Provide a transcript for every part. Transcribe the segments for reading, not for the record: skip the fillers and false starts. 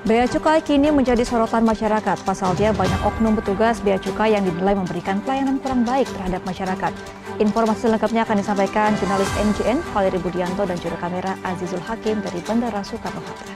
Bea Cukai kini menjadi sorotan masyarakat. Pasalnya banyak oknum petugas Bea Cukai yang dinilai memberikan pelayanan kurang baik terhadap masyarakat. Informasi selengkapnya akan disampaikan jurnalis NJN Valeri Budianto dan juru kamera Azizul Hakim dari Bandara Soekarno-Hatta.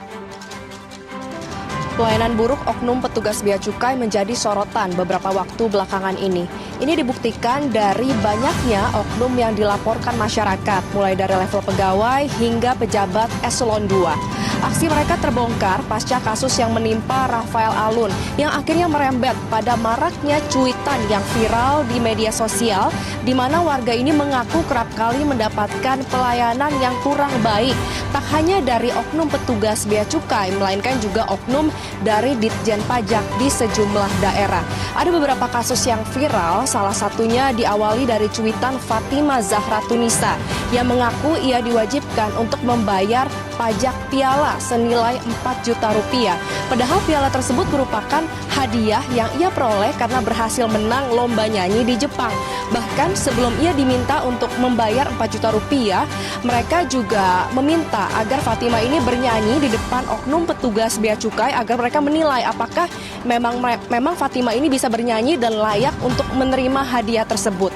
Pelayanan buruk oknum petugas Bea Cukai menjadi sorotan beberapa waktu belakangan ini. Ini dibuktikan dari banyaknya oknum yang dilaporkan masyarakat, mulai dari level pegawai hingga pejabat eselon 2. Aksi mereka terbongkar pasca kasus yang menimpa Rafael Alun yang akhirnya merembet pada maraknya cuitan yang viral di media sosial, di mana warga ini mengaku kerap kali mendapatkan pelayanan yang kurang baik, tak hanya dari oknum petugas Bea Cukai, melainkan juga oknum dari Ditjen Pajak di sejumlah daerah. Ada beberapa kasus yang viral, salah satunya diawali dari cuitan Fatima Zahra Tunisa yang mengaku ia diwajibkan untuk membayar pajak piala senilai 4 juta rupiah. Padahal piala tersebut merupakan hadiah yang ia peroleh karena berhasil menang lomba nyanyi di Jepang. Bahkan sebelum ia diminta untuk membayar 4 juta rupiah, mereka juga meminta agar Fatima ini bernyanyi di depan oknum petugas Bea Cukai agar mereka menilai apakah memang Fatima ini bisa bernyanyi dan layak untuk menerima hadiah tersebut.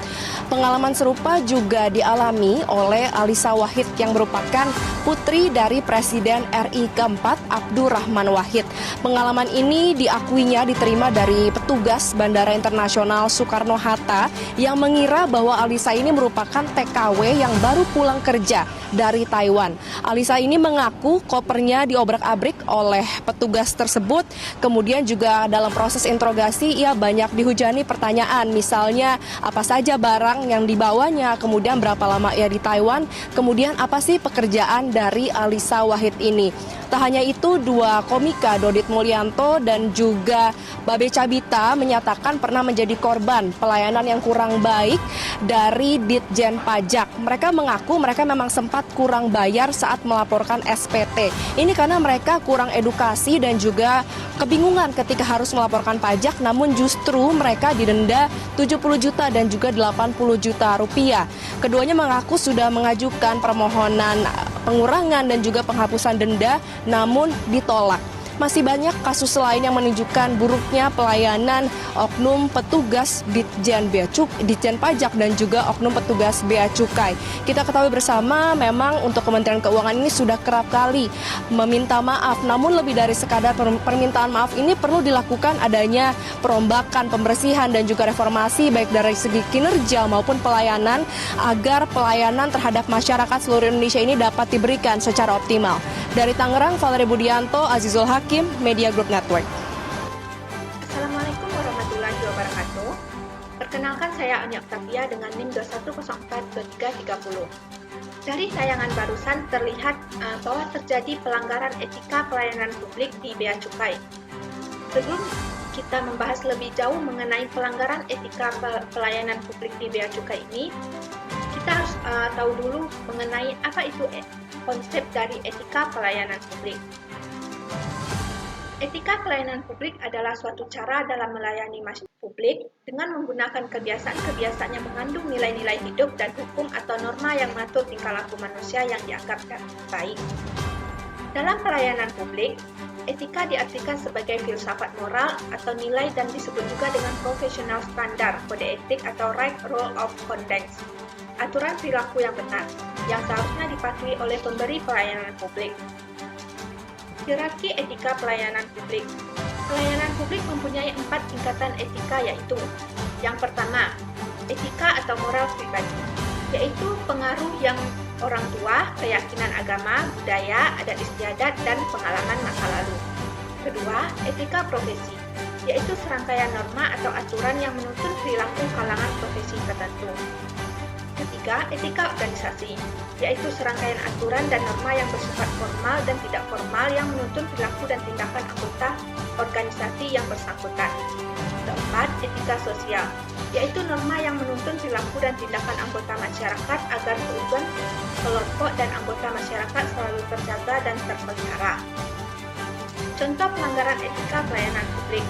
Pengalaman serupa juga dialami oleh Alisa Wahid yang merupakan putri dari Presiden RI keempat Abdurrahman Wahid. Pengalaman ini diakuinya diterima dari petugas Bandara Internasional Soekarno-Hatta yang mengira bahwa Alisa ini merupakan TKW yang baru pulang kerja dari Taiwan. Alisa ini mengaku kopernya diobrak-abrik oleh petugas tersebut. Kemudian juga dalam proses interogasi ia banyak dihujani pertanyaan, misalnya apa saja barang yang dibawanya, kemudian berapa lama ia di Taiwan, kemudian apa sih pekerjaan dari Alisa Wahid ini. Tak hanya itu, dua komika Dodit Mulyanto dan juga Babe Cabita menyatakan pernah menjadi korban pelayanan yang kurang baik dari Ditjen Pajak. Mereka mengaku mereka memang sempat kurang bayar saat melaporkan SPT. Ini karena mereka kurang edukasi dan juga kebingungan ketika harus melaporkan pajak, namun justru mereka didenda 70 juta dan juga 80 juta rupiah. Keduanya mengaku sudah mengajukan permohonan pengurangan dan juga penghapusan denda, namun ditolak. Masih banyak kasus lain yang menunjukkan buruknya pelayanan oknum petugas Ditjen Pajak dan juga oknum petugas Bea Cukai. Kita ketahui bersama memang untuk Kementerian Keuangan ini sudah kerap kali meminta maaf, namun lebih dari sekadar permintaan maaf ini perlu dilakukan adanya perombakan, pembersihan dan juga reformasi baik dari segi kinerja maupun pelayanan agar pelayanan terhadap masyarakat seluruh Indonesia ini dapat diberikan secara optimal. Dari Tangerang, Valeri Budianto, Azizul Hakim, Media Group Network. Assalamualaikum warahmatullahi wabarakatuh. Perkenalkan saya Anya Octavia dengan NIM 21042330. Dari tayangan barusan terlihat bahwa terjadi pelanggaran etika pelayanan publik di Bea Cukai. Sebelum kita membahas lebih jauh mengenai pelanggaran etika pelayanan publik di Bea Cukai ini, kita harus tahu dulu mengenai apa itu konsep dari etika pelayanan publik. Etika pelayanan publik adalah suatu cara dalam melayani masyarakat publik dengan menggunakan kebiasaan-kebiasaan yang mengandung nilai-nilai hidup dan hukum atau norma yang mengatur tingkah laku manusia yang dianggap baik. Dalam pelayanan publik, etika diartikan sebagai filsafat moral atau nilai dan disebut juga dengan professional standard, kode etik atau right rule of conduct. Aturan perilaku yang benar, yang seharusnya dipatuhi oleh pemberi pelayanan publik. Hierarki etika pelayanan publik. Pelayanan publik mempunyai 4 tingkatan etika, yaitu yang pertama, etika atau moral pribadi, yaitu pengaruh yang orang tua, keyakinan agama, budaya, adat istiadat, dan pengalaman masa lalu. Kedua, etika profesi, yaitu serangkaian norma atau aturan yang menuntun perilaku kalangan profesi tertentu. Ketiga, etika organisasi, yaitu serangkaian aturan dan norma yang bersifat formal dan tidak formal yang menuntun perilaku dan tindakan anggota organisasi yang bersangkutan. Keempat, etika sosial, yaitu norma yang menuntun perilaku dan tindakan anggota masyarakat agar keutuhan kelompok dan anggota masyarakat selalu terjaga dan terpelihara. Contoh pelanggaran etika pelayanan publik.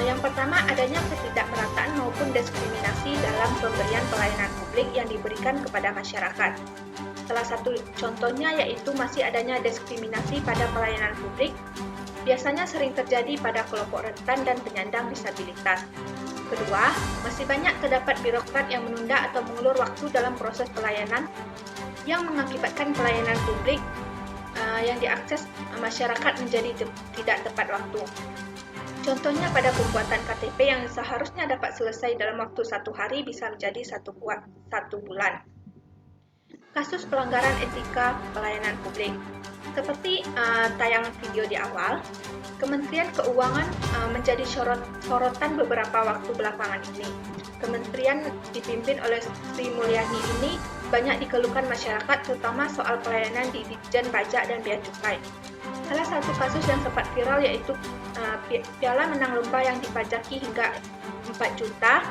Yang pertama, adanya ketidakmerataan maupun diskriminasi dalam pemberian pelayanan publik yang diberikan kepada masyarakat. Salah satu contohnya yaitu masih adanya diskriminasi pada pelayanan publik biasanya sering terjadi pada kelompok rentan dan penyandang disabilitas. Kedua, masih banyak terdapat birokrat yang menunda atau mengulur waktu dalam proses pelayanan yang mengakibatkan pelayanan publik yang diakses masyarakat menjadi tidak tepat waktu. Contohnya pada pembuatan KTP yang seharusnya dapat selesai dalam waktu 1 hari bisa menjadi 1 bulan. Kasus pelanggaran etika pelayanan publik. Seperti tayangan video di awal, Kementerian Keuangan menjadi sorotan beberapa waktu belakangan ini. Kementerian dipimpin oleh Sri Mulyani ini banyak dikeluhkan masyarakat, terutama soal pelayanan di Ditjen Pajak dan Bea Cukai. Salah satu kasus yang sempat viral yaitu piala menang lomba yang dipajaki hingga 4 juta,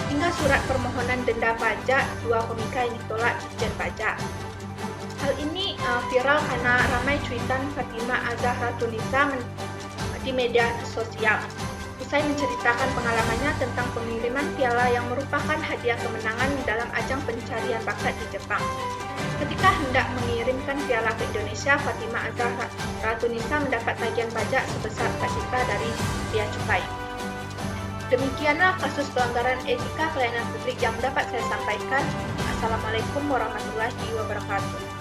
hingga surat permohonan denda pajak 2 komika yang ditolak Ditjen Pajak. Hal ini viral karena ramai cuitan Fatimah Azahra Tunisa di media sosial. Usai menceritakan pengalamannya tentang pengiriman piala yang merupakan hadiah kemenangan dalam ajang pencarian bakat di Jepang. Ketika hendak mengirimkan piala ke Indonesia, Fatimah Azahra Tunisa mendapat tagihan pajak sebesar 4 juta dari Bea Cukai. Demikianlah kasus pelanggaran etika pelayanan publik yang dapat saya sampaikan. Assalamualaikum warahmatullahi wabarakatuh.